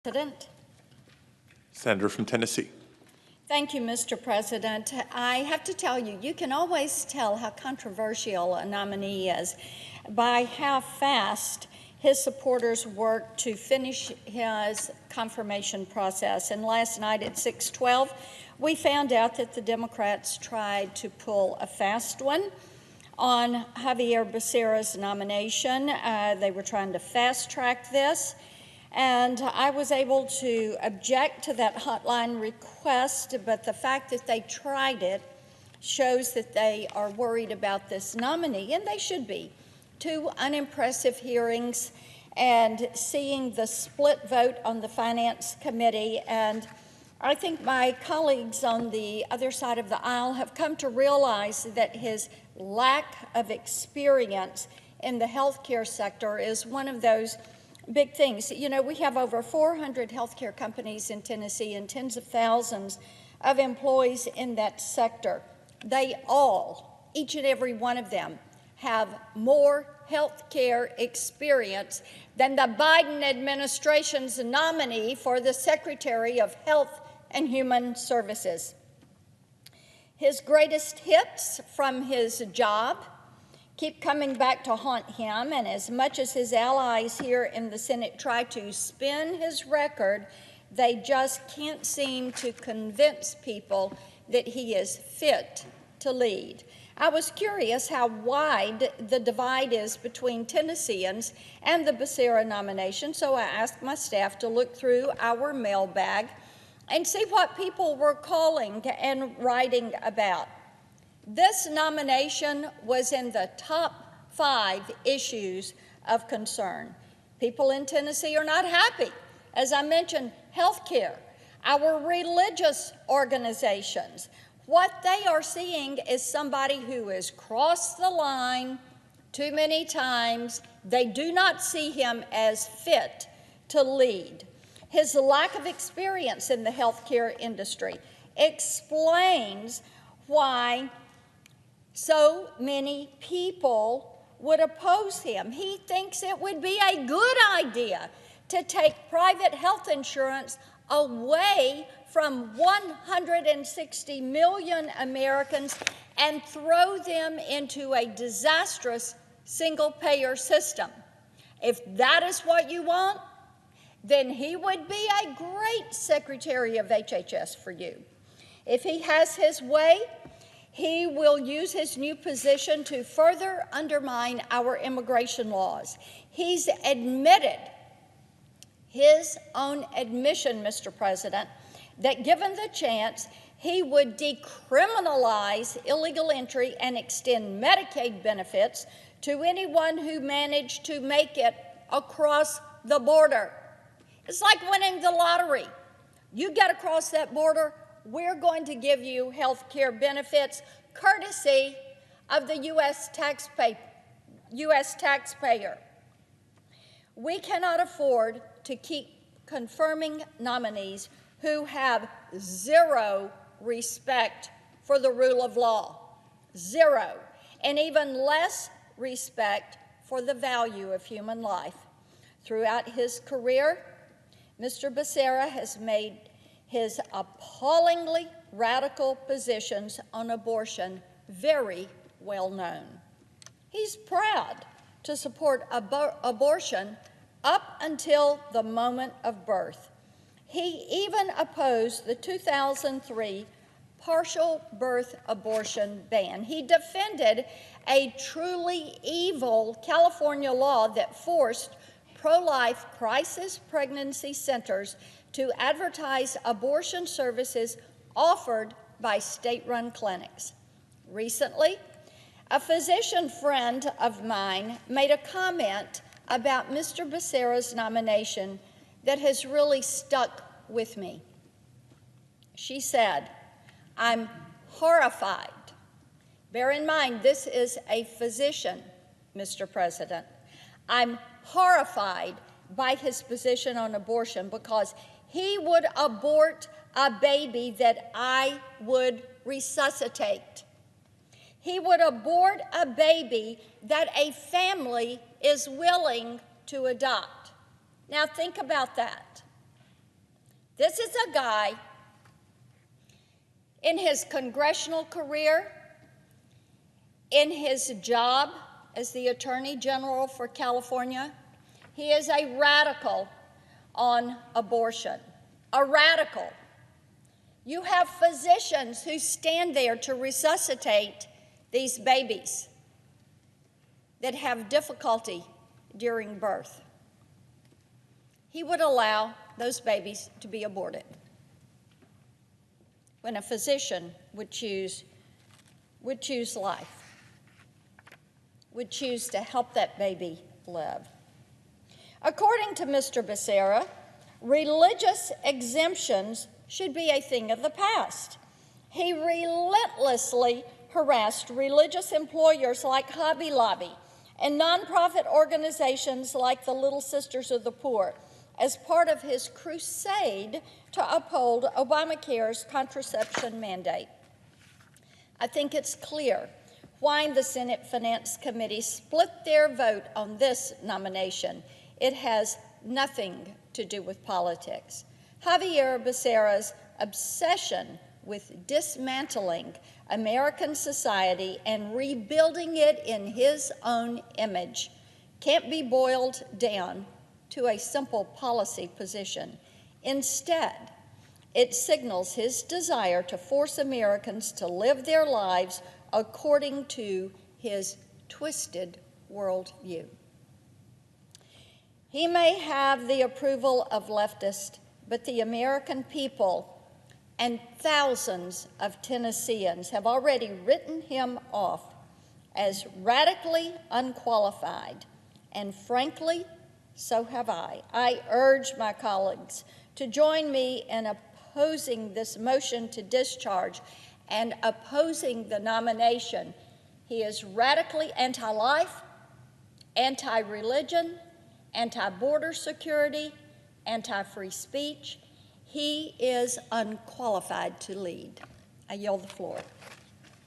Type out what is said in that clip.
President. Senator from Tennessee. Thank you, Mr. President. I have to tell you, you can always tell how controversial a nominee is by how fast his supporters work to finish his confirmation process. And last night at 6:12, we found out that the Democrats tried to pull a fast one on Xavier Becerra's nomination. They were trying to fast-track this. And I was able to object to that hotline request, but the fact that they tried it shows that they are worried about this nominee, and they should be. 2 unimpressive hearings and seeing the split vote on the Finance Committee. And I think my colleagues on the other side of the aisle have come to realize that his lack of experience in the healthcare sector is one of those big things. You know, we have over 400 healthcare companies in Tennessee and tens of thousands of employees in that sector. They all, each and every one of them, have more healthcare experience than the Biden administration's nominee for the Secretary of Health and Human Services. His greatest hits from his job keep coming back to haunt him, and as much as his allies here in the Senate try to spin his record, they just can't seem to convince people that he is fit to lead. I was curious how wide the divide is between Tennesseans and the Becerra nomination, so I asked my staff to look through our mailbag and see what people were calling and writing about. This nomination was in the top 5 issues of concern. People in Tennessee are not happy. As I mentioned, health care, our religious organizations. What they are seeing is somebody who has crossed the line too many times. They do not see him as fit to lead. His lack of experience in the healthcare industry explains why so many people would oppose him. He thinks it would be a good idea to take private health insurance away from 160 million Americans and throw them into a disastrous single-payer system. If that is what you want, then he would be a great Secretary of HHS for you. If he has his way, he will use his new position to further undermine our immigration laws. He's admitted, his own admission, Mr. President, that given the chance, he would decriminalize illegal entry and extend Medicaid benefits to anyone who managed to make it across the border. It's like winning the lottery. You get across that border, we're going to give you health care benefits courtesy of the U.S. taxpayer. We cannot afford to keep confirming nominees who have zero respect for the rule of law, zero, and even less respect for the value of human life. Throughout his career, Mr. Becerra has made his appallingly radical positions on abortion very well known. He's proud to support abortion up until the moment of birth. He even opposed the 2003 partial birth abortion ban. He defended a truly evil California law that forced pro-life crisis pregnancy centers to advertise abortion services offered by state-run clinics. Recently, a physician friend of mine made a comment about Mr. Becerra's nomination that has really stuck with me. She said, "I'm horrified." Bear in mind, this is a physician, Mr. President. "I'm horrified by his position on abortion because he would abort a baby that I would resuscitate. He would abort a baby that a family is willing to adopt." Now think about that. This is a guy in his congressional career, in his job as the Attorney General for California. He is a radical on abortion, a radical. You have physicians who stand there to resuscitate these babies that have difficulty during birth. He would allow those babies to be aborted when a physician would choose life, would choose to help that baby live. According to Mr. Becerra, religious exemptions should be a thing of the past. He relentlessly harassed religious employers like Hobby Lobby and nonprofit organizations like the Little Sisters of the Poor as part of his crusade to uphold Obamacare's contraception mandate. I think it's clear why the Senate Finance Committee split their vote on this nomination. It has nothing to do with politics. Xavier Becerra's obsession with dismantling American society and rebuilding it in his own image can't be boiled down to a simple policy position. Instead, it signals his desire to force Americans to live their lives according to his twisted worldview. He may have the approval of leftists, but the American people and thousands of Tennesseans have already written him off as radically unqualified, and frankly, so have I. I urge my colleagues to join me in opposing this motion to discharge and opposing the nomination. He is radically anti-life, anti-religion, anti-border security, anti-free speech. He is unqualified to lead. I yield the floor.